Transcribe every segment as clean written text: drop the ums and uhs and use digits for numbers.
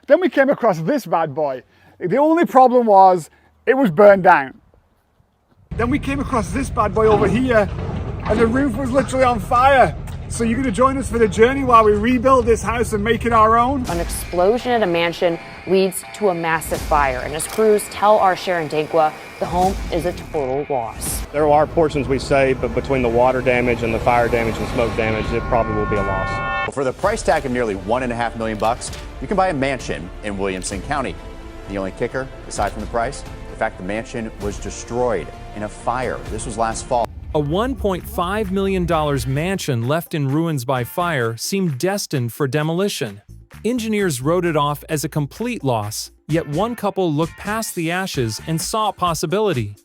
Then we came across this bad boy. The only problem was it was burned down. Then we came across this bad boy over here, and the roof was literally on fire. So you're gonna join us for the journey while we rebuild this house and make it our own? An explosion at a mansion leads to a massive fire, and as crews tell our Sharon Dankwa, the home is a total loss. There are portions we save, but between the water damage and the fire damage and smoke damage, it probably will be a loss. For the price tag of nearly $1.5 million, you can buy a mansion in Williamson County. The only kicker, aside from the price, the fact the mansion was destroyed in a fire. This was last fall. A $1.5 million mansion left in ruins by fire seemed destined for demolition. Engineers wrote it off as a complete loss, yet one couple looked past the ashes and saw a possibility.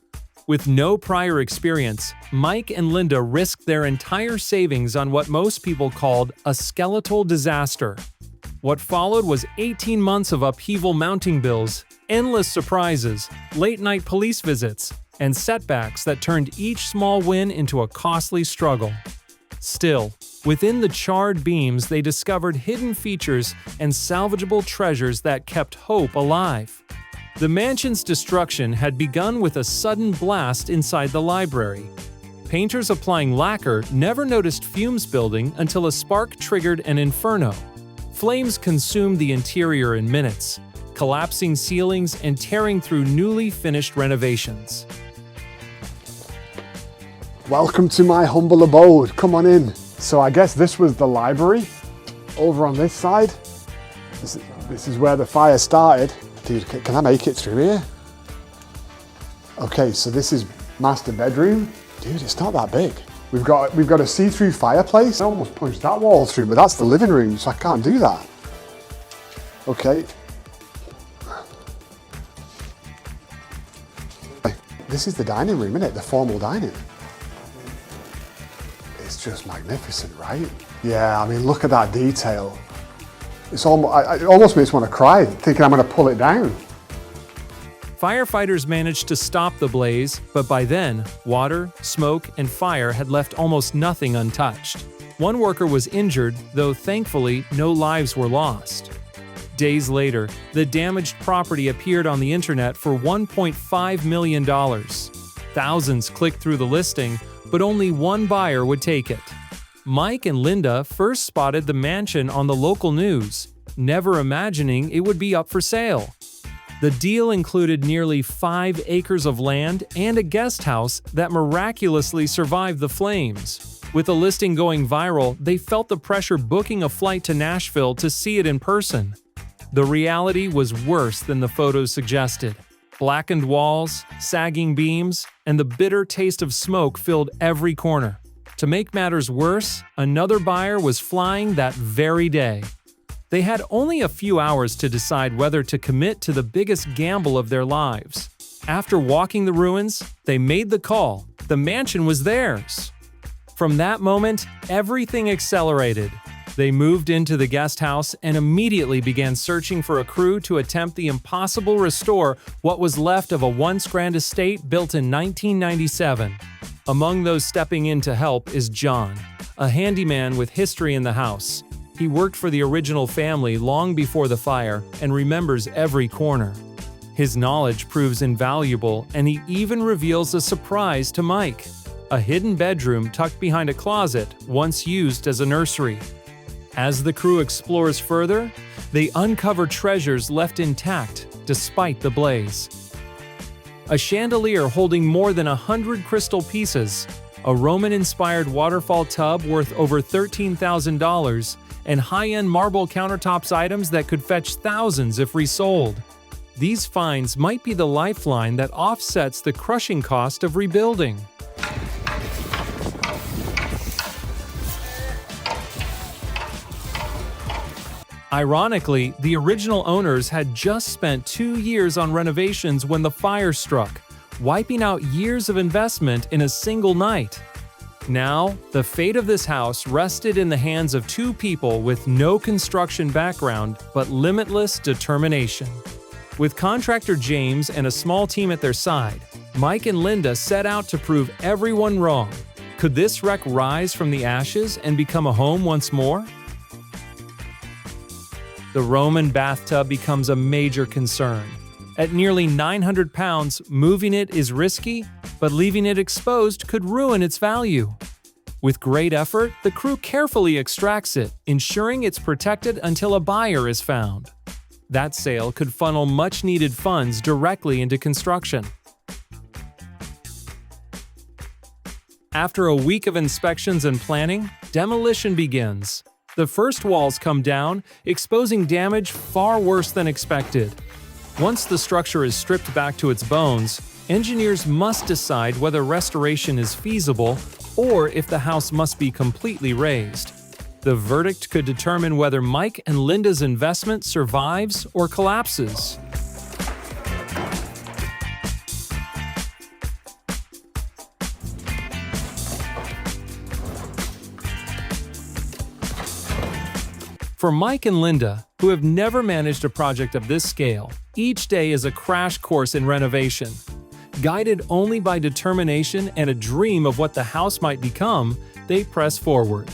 With no prior experience, Mike and Linda risked their entire savings on what most people called a skeletal disaster. What followed was 18 months of upheaval mounting bills, endless surprises, late-night police visits, and setbacks that turned each small win into a costly struggle. Still, within the charred beams they discovered hidden features and salvageable treasures that kept hope alive. The mansion's destruction had begun with a sudden blast inside the library. Painters applying lacquer never noticed fumes building until a spark triggered an inferno. Flames consumed the interior in minutes, collapsing ceilings and tearing through newly finished renovations. Welcome to my humble abode. Come on in. So I guess this was the library over on this side. This is where the fire started. Dude, can I make it through here? Okay, so this is master bedroom. Dude, it's not that big. We've got a see-through fireplace. I almost punched that wall through, but that's the living room, so I can't do that. Okay. This is the dining room, isn't it? The formal dining. It's just magnificent, right? Yeah, I mean, look at that detail. It's almost, it almost makes me want to cry, thinking I'm going to pull it down. Firefighters managed to stop the blaze, but by then, water, smoke, and fire had left almost nothing untouched. One worker was injured, though thankfully no lives were lost. Days later, the damaged property appeared on the internet for $1.5 million. Thousands clicked through the listing, but only one buyer would take it. Mike and Linda first spotted the mansion on the local news, never imagining it would be up for sale. The deal included nearly 5 acres of land and a guest house that miraculously survived the flames. With the listing going viral, they felt the pressure booking a flight to Nashville to see it in person. The reality was worse than the photos suggested. Blackened walls, sagging beams, and the bitter taste of smoke filled every corner. To make matters worse, another buyer was flying that very day. They had only a few hours to decide whether to commit to the biggest gamble of their lives. After walking the ruins, they made the call. The mansion was theirs. From that moment, everything accelerated. They moved into the guest house and immediately began searching for a crew to attempt the impossible restore what was left of a once grand estate built in 1997. Among those stepping in to help is John, a handyman with history in the house. He worked for the original family long before the fire and remembers every corner. His knowledge proves invaluable, and he even reveals a surprise to Mike: a hidden bedroom tucked behind a closet once used as a nursery. As the crew explores further, they uncover treasures left intact despite the blaze. A chandelier holding more than 100 crystal pieces, a Roman-inspired waterfall tub worth over $13,000, and high-end marble countertops items that could fetch thousands if resold. These finds might be the lifeline that offsets the crushing cost of rebuilding. Ironically, the original owners had just spent 2 years on renovations when the fire struck, wiping out years of investment in a single night. Now, the fate of this house rested in the hands of 2 people with no construction background but limitless determination. With contractor James and a small team at their side, Mike and Linda set out to prove everyone wrong. Could this wreck rise from the ashes and become a home once more? The Roman bathtub becomes a major concern. At nearly 900 pounds, moving it is risky, but leaving it exposed could ruin its value. With great effort, the crew carefully extracts it, ensuring it's protected until a buyer is found. That sale could funnel much-needed funds directly into construction. After a week of inspections and planning, demolition begins. The first walls come down, exposing damage far worse than expected. Once the structure is stripped back to its bones, engineers must decide whether restoration is feasible or if the house must be completely razed. The verdict could determine whether Mike and Linda's investment survives or collapses. For Mike and Linda, who have never managed a project of this scale, each day is a crash course in renovation. Guided only by determination and a dream of what the house might become, they press forward.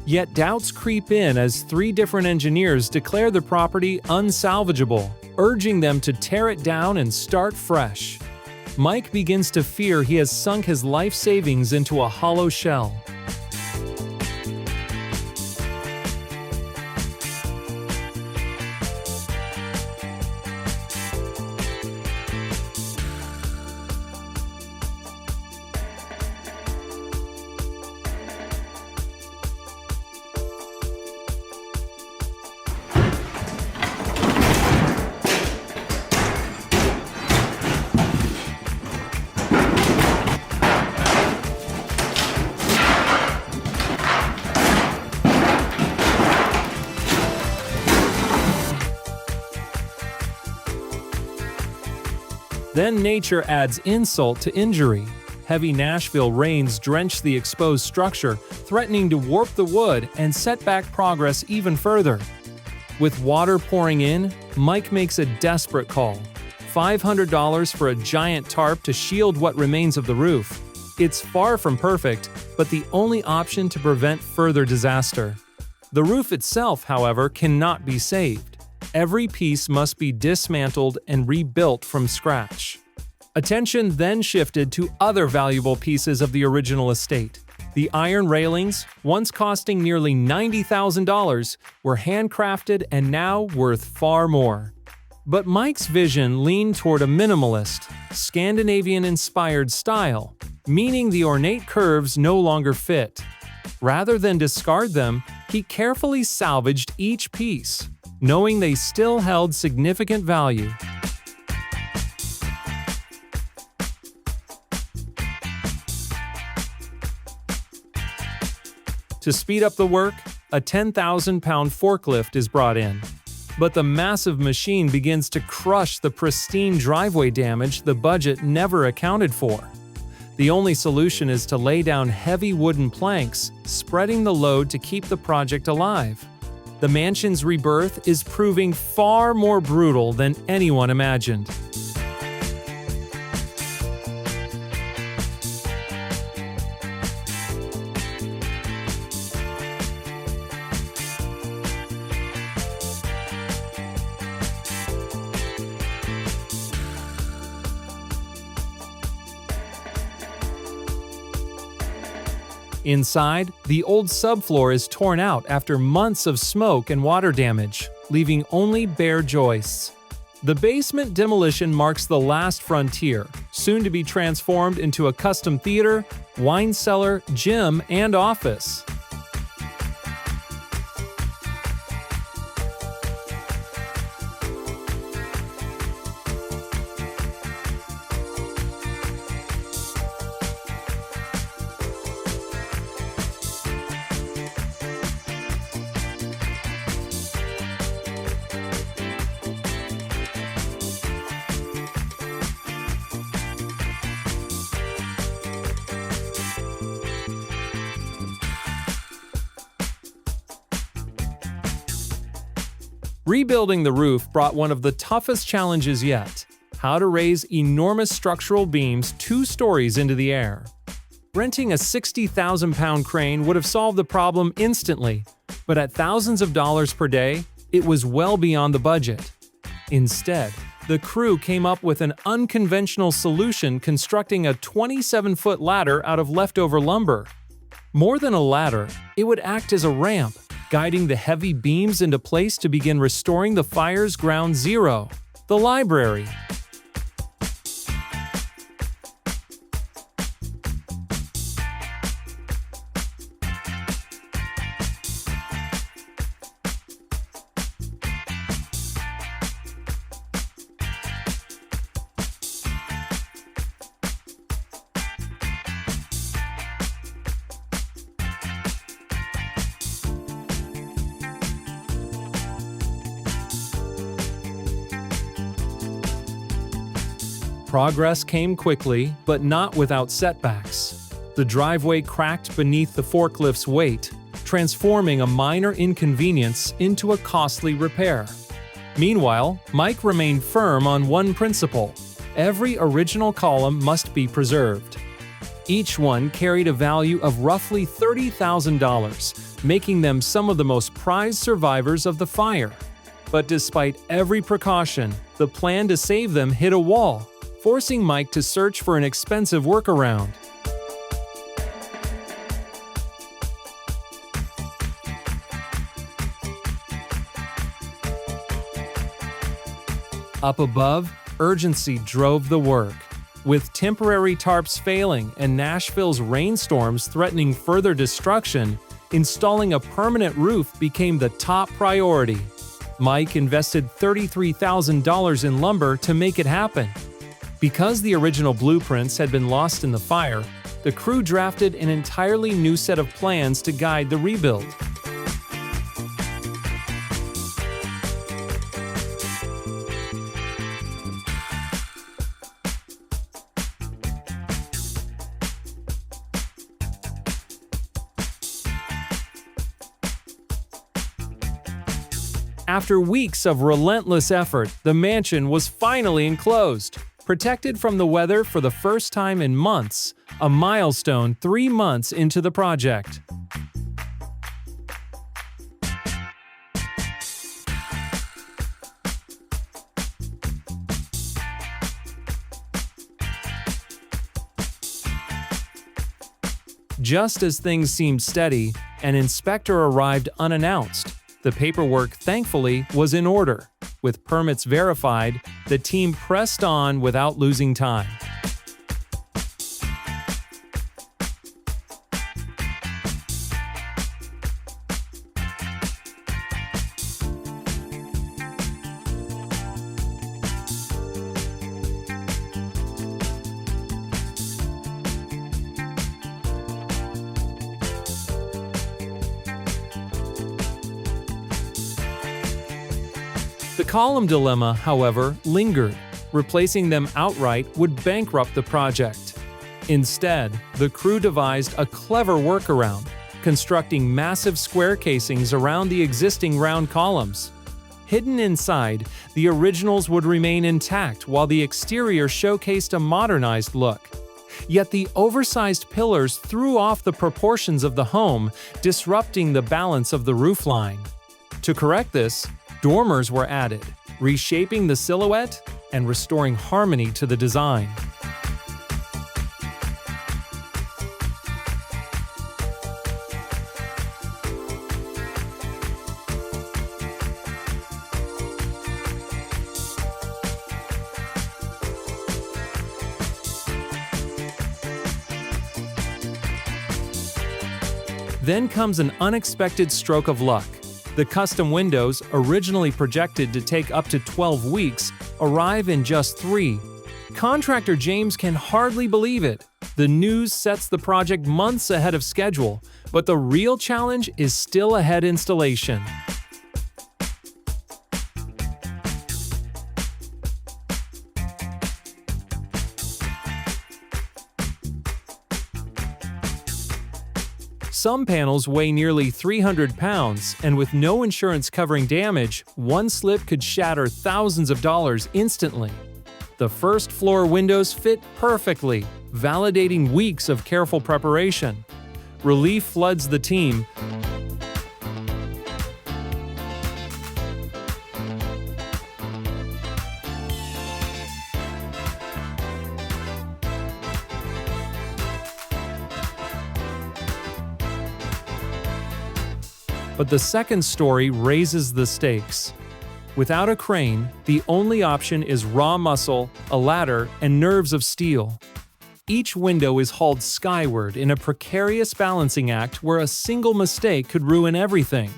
Yet doubts creep in as 3 different engineers declare the property unsalvageable, urging them to tear it down and start fresh. Mike begins to fear he has sunk his life savings into a hollow shell. Then nature adds insult to injury. Heavy Nashville rains drench the exposed structure, threatening to warp the wood and set back progress even further. With water pouring in, Mike makes a desperate call. $500 for a giant tarp to shield what remains of the roof. It's far from perfect, but the only option to prevent further disaster. The roof itself, however, cannot be saved. Every piece must be dismantled and rebuilt from scratch. Attention then shifted to other valuable pieces of the original estate. The iron railings, once costing nearly $90,000, were handcrafted and now worth far more. But Mike's vision leaned toward a minimalist, Scandinavian-inspired style, meaning the ornate curves no longer fit. Rather than discard them, he carefully salvaged each piece, knowing they still held significant value. To speed up the work, a 10,000-pound forklift is brought in. But the massive machine begins to crush the pristine driveway damage the budget never accounted for. The only solution is to lay down heavy wooden planks, spreading the load to keep the project alive. The mansion's rebirth is proving far more brutal than anyone imagined. Inside, the old subfloor is torn out after months of smoke and water damage, leaving only bare joists. The basement demolition marks the last frontier, soon to be transformed into a custom theater, wine cellar, gym, and office. Rebuilding the roof brought one of the toughest challenges yet: how to raise enormous structural beams 2 stories into the air. Renting a 60,000-pound crane would have solved the problem instantly, but at thousands of dollars per day, It was well beyond the budget. Instead, the crew came up with an unconventional solution, constructing a 27-foot ladder out of leftover lumber. More than a ladder, it would act as a ramp, guiding the heavy beams into place to begin restoring the fire's ground zero, the library. Progress came quickly, but not without setbacks. The driveway cracked beneath the forklift's weight, transforming a minor inconvenience into a costly repair. Meanwhile, Mike remained firm on one principle: every original column must be preserved. Each one carried a value of roughly $30,000, making them some of the most prized survivors of the fire. But despite every precaution, the plan to save them hit a wall, forcing Mike to search for an expensive workaround. Up above, urgency drove the work. With temporary tarps failing and Nashville's rainstorms threatening further destruction, installing a permanent roof became the top priority. Mike invested $33,000 in lumber to make it happen. Because the original blueprints had been lost in the fire, the crew drafted an entirely new set of plans to guide the rebuild. After weeks of relentless effort, the mansion was finally enclosed. Protected from the weather for the first time in months, a milestone 3 months into the project. Just as things seemed steady, an inspector arrived unannounced. The paperwork, thankfully, was in order. With permits verified, the team pressed on without losing time. The column dilemma, however, lingered. Replacing them outright would bankrupt the project. Instead, the crew devised a clever workaround, constructing massive square casings around the existing round columns. Hidden inside, the originals would remain intact while the exterior showcased a modernized look. Yet the oversized pillars threw off the proportions of the home, disrupting the balance of the roofline. To correct this, dormers were added, reshaping the silhouette and restoring harmony to the design. Then comes an unexpected stroke of luck. The custom windows, originally projected to take up to 12 weeks, arrive in just 3. Contractor James can hardly believe it. The news sets the project months ahead of schedule, but the real challenge is still ahead: installation. Some panels weigh nearly 300 pounds, and with no insurance covering damage, one slip could shatter thousands of dollars instantly. The first floor windows fit perfectly, validating weeks of careful preparation. Relief floods the team. But the second story raises the stakes. Without a crane, the only option is raw muscle, a ladder, and nerves of steel. Each window is hauled skyward in a precarious balancing act where a single mistake could ruin everything.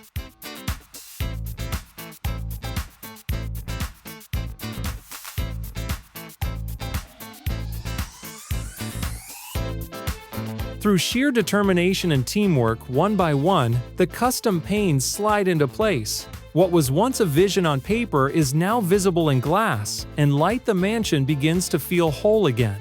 Through sheer determination and teamwork, one by one, the custom panes slide into place. What was once a vision on paper is now visible in glass, and Light the Mansion begins to feel whole again.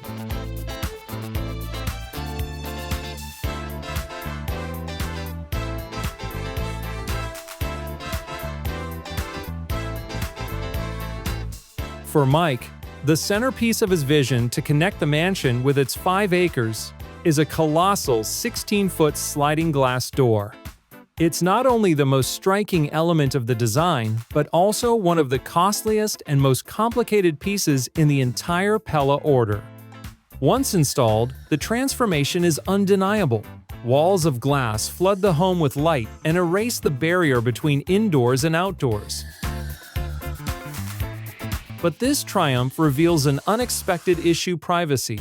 For Mike, the centerpiece of his vision to connect the mansion with its 5 acres is a colossal 16-foot sliding glass door. It's not only the most striking element of the design, but also one of the costliest and most complicated pieces in the entire Pella order. Once installed, the transformation is undeniable. Walls of glass flood the home with light and erase the barrier between indoors and outdoors. But this triumph reveals an unexpected issue: privacy.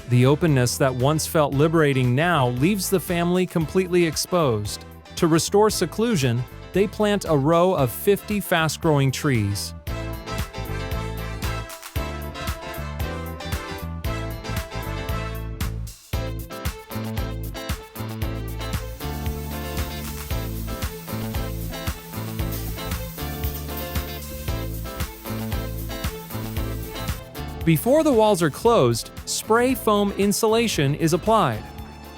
The openness that once felt liberating now leaves the family completely exposed. To restore seclusion, they plant a row of 50 fast-growing trees. Before the walls are closed, spray foam insulation is applied.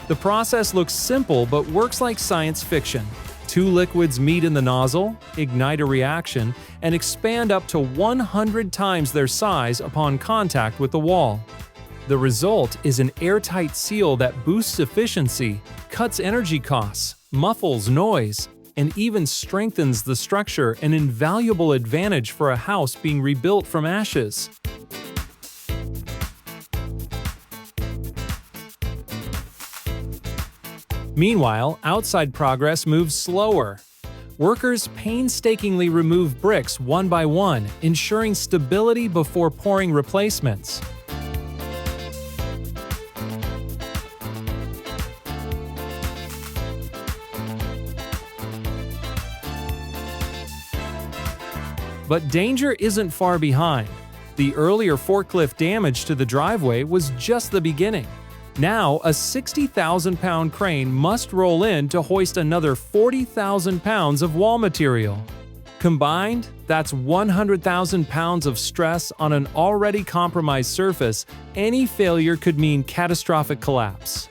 The process looks simple but works like science fiction. 2 liquids meet in the nozzle, ignite a reaction, and expand up to 100 times their size upon contact with the wall. The result is an airtight seal that boosts efficiency, cuts energy costs, muffles noise, and even strengthens the structure, an invaluable advantage for a house being rebuilt from ashes. Meanwhile, outside progress moves slower. Workers painstakingly remove bricks one by one, ensuring stability before pouring replacements. But danger isn't far behind. The earlier forklift damage to the driveway was just the beginning. Now, a 60,000-pound crane must roll in to hoist another 40,000 pounds of wall material. Combined, that's 100,000 pounds of stress on an already compromised surface. Any failure could mean catastrophic collapse.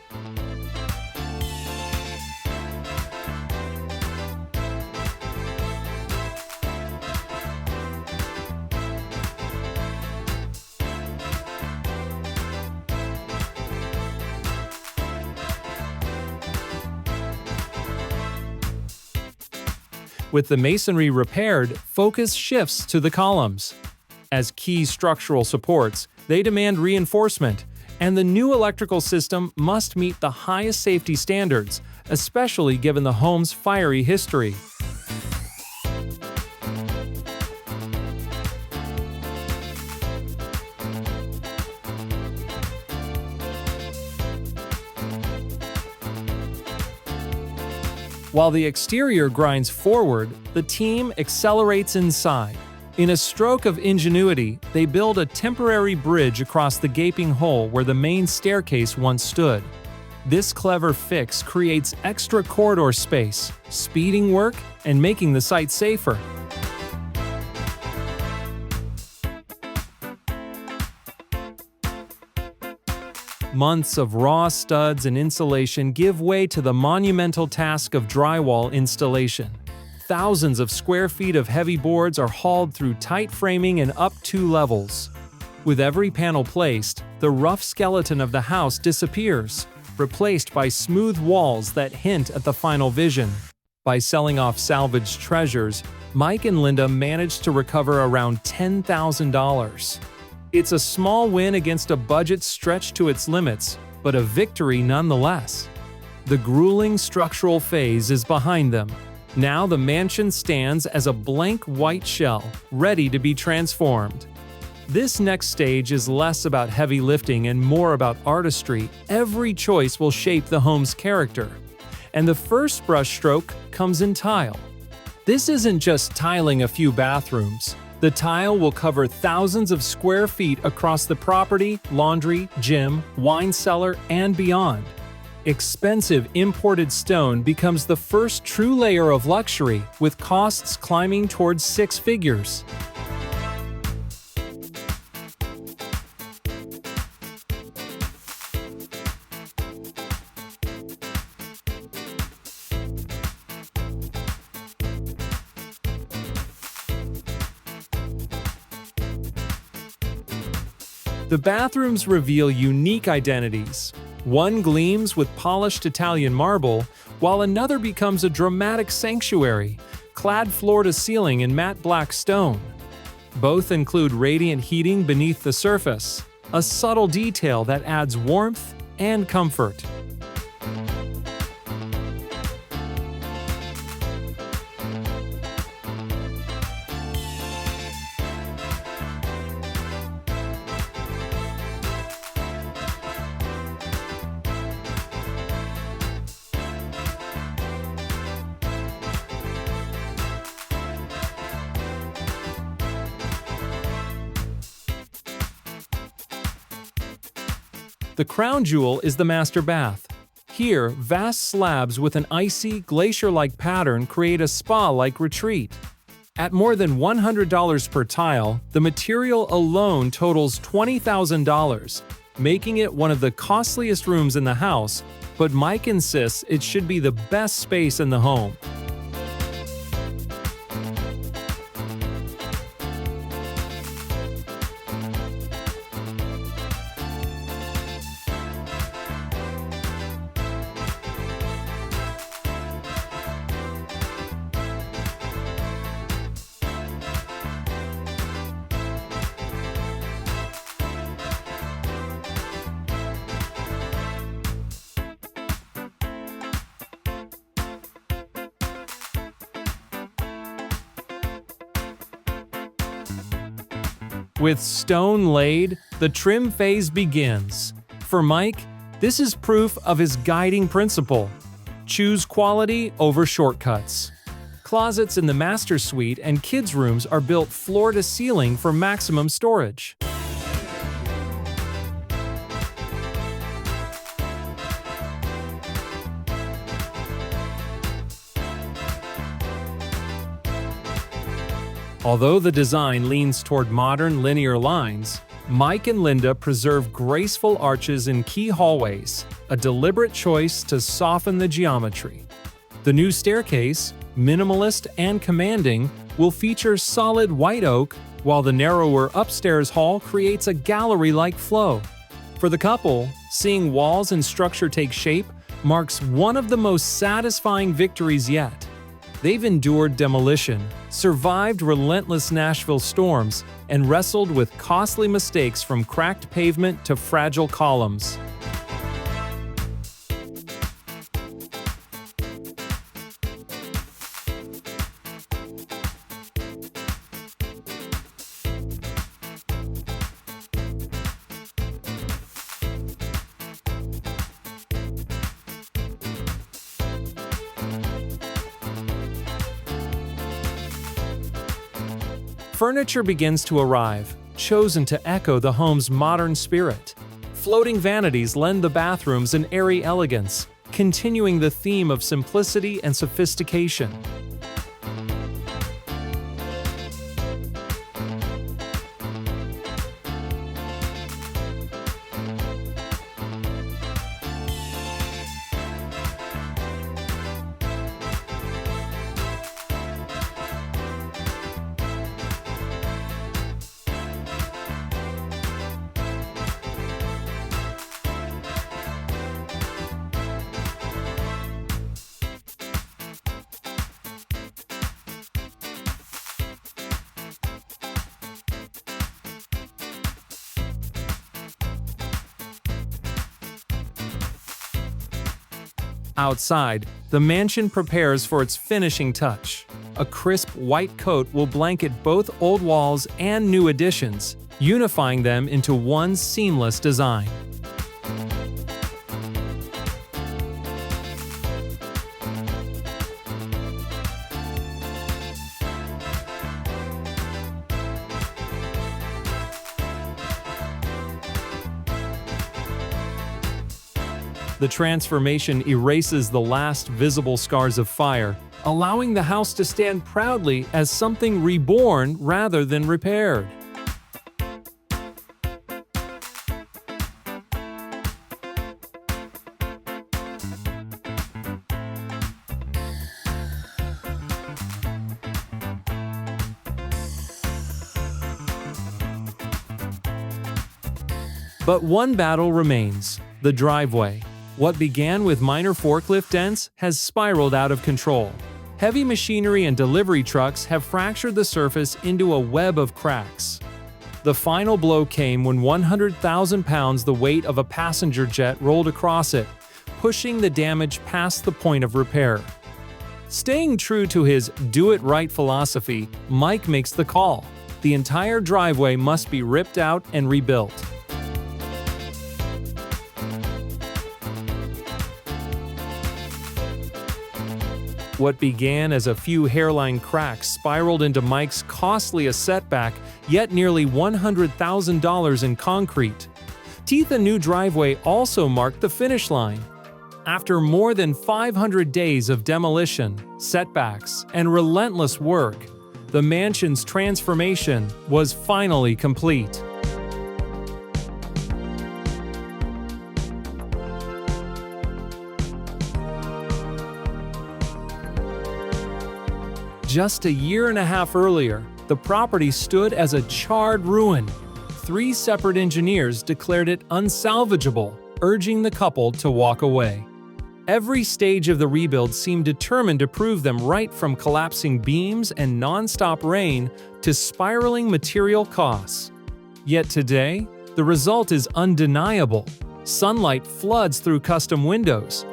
With the masonry repaired, focus shifts to the columns. As key structural supports, they demand reinforcement, and the new electrical system must meet the highest safety standards, especially given the home's fiery history. While the exterior grinds forward, the team accelerates inside. In a stroke of ingenuity, they build a temporary bridge across the gaping hole where the main staircase once stood. This clever fix creates extra corridor space, speeding work and making the site safer. Months of raw studs and insulation give way to the monumental task of drywall installation. Thousands of square feet of heavy boards are hauled through tight framing and up 2 levels. With every panel placed, the rough skeleton of the house disappears, replaced by smooth walls that hint at the final vision. By selling off salvaged treasures, Mike and Linda managed to recover around $10,000. It's a small win against a budget stretched to its limits, but a victory nonetheless. The grueling structural phase is behind them. Now the mansion stands as a blank white shell, ready to be transformed. This next stage is less about heavy lifting and more about artistry. Every choice will shape the home's character. And the first brushstroke comes in tile. This isn't just tiling a few bathrooms. The tile will cover thousands of square feet across the property, laundry, gym, wine cellar, and beyond. Expensive imported stone becomes the first true layer of luxury, with costs climbing towards six figures. The bathrooms reveal unique identities. One gleams with polished Italian marble, while another becomes a dramatic sanctuary, clad floor to ceiling in matte black stone. Both include radiant heating beneath the surface, a subtle detail that adds warmth and comfort. The crown jewel is the master bath. Here, vast slabs with an icy, glacier-like pattern create a spa-like retreat. At more than $100 per tile, the material alone totals $20,000, making it one of the costliest rooms in the house, but Mike insists it should be the best space in the home. With stone laid, the trim phase begins. For Mike, this is proof of his guiding principle: choose quality over shortcuts. Closets in the master suite and kids' rooms are built floor to ceiling for maximum storage. Although the design leans toward modern linear lines, Mike and Linda preserve graceful arches in key hallways, a deliberate choice to soften the geometry. The new staircase, minimalist and commanding, will feature solid white oak, while the narrower upstairs hall creates a gallery-like flow. For the couple, seeing walls and structure take shape marks one of the most satisfying victories yet. They've endured demolition, survived relentless Nashville storms, and wrestled with costly mistakes from cracked pavement to fragile columns. Furniture begins to arrive, chosen to echo the home's modern spirit. Floating vanities lend the bathrooms an airy elegance, continuing the theme of simplicity and sophistication. Outside, the mansion prepares for its finishing touch. A crisp white coat will blanket both old walls and new additions, unifying them into one seamless design. The transformation erases the last visible scars of fire, allowing the house to stand proudly as something reborn rather than repaired. But one battle remains: the driveway. What began with minor forklift dents has spiraled out of control. Heavy machinery and delivery trucks have fractured the surface into a web of cracks. The final blow came when 100,000 pounds, the weight of a passenger jet, rolled across it, pushing the damage past the point of repair. Staying true to his do-it-right philosophy, Mike makes the call. The entire driveway must be ripped out and rebuilt. What began as a few hairline cracks spiraled into Mike's costliest setback, yet nearly $100,000 in concrete. Teeth a new driveway also marked the finish line. After more than 500 days of demolition, setbacks, and relentless work, the mansion's transformation was finally complete. Just a year and a half earlier, the property stood as a charred ruin. 3 separate engineers declared it unsalvageable, urging the couple to walk away. Every stage of the rebuild seemed determined to prove them right, from collapsing beams and non-stop rain to spiraling material costs. Yet today, the result is undeniable. Sunlight floods through custom windows.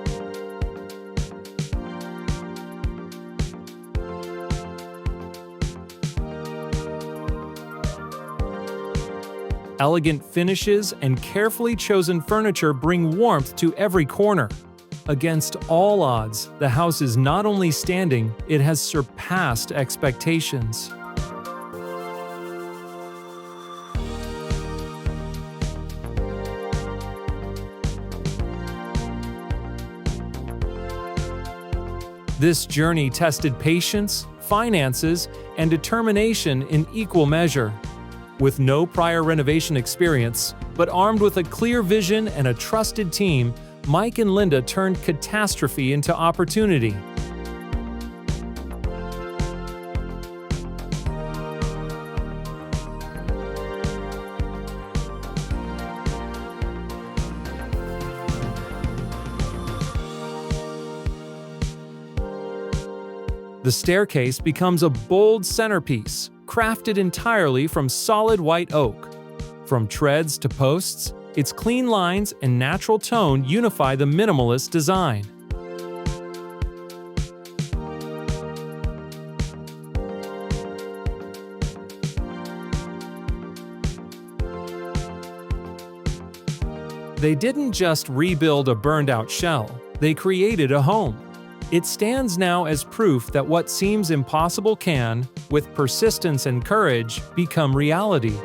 Elegant finishes and carefully chosen furniture bring warmth to every corner. Against all odds, the house is not only standing, it has surpassed expectations. This journey tested patience, finances, and determination in equal measure. With no prior renovation experience, but armed with a clear vision and a trusted team, Mike and Linda turned catastrophe into opportunity. The staircase becomes a bold centerpiece, crafted entirely from solid white oak. From treads to posts, its clean lines and natural tone unify the minimalist design. They didn't just rebuild a burned-out shell, they created a home. It stands now as proof that what seems impossible can, with persistence and courage, become reality.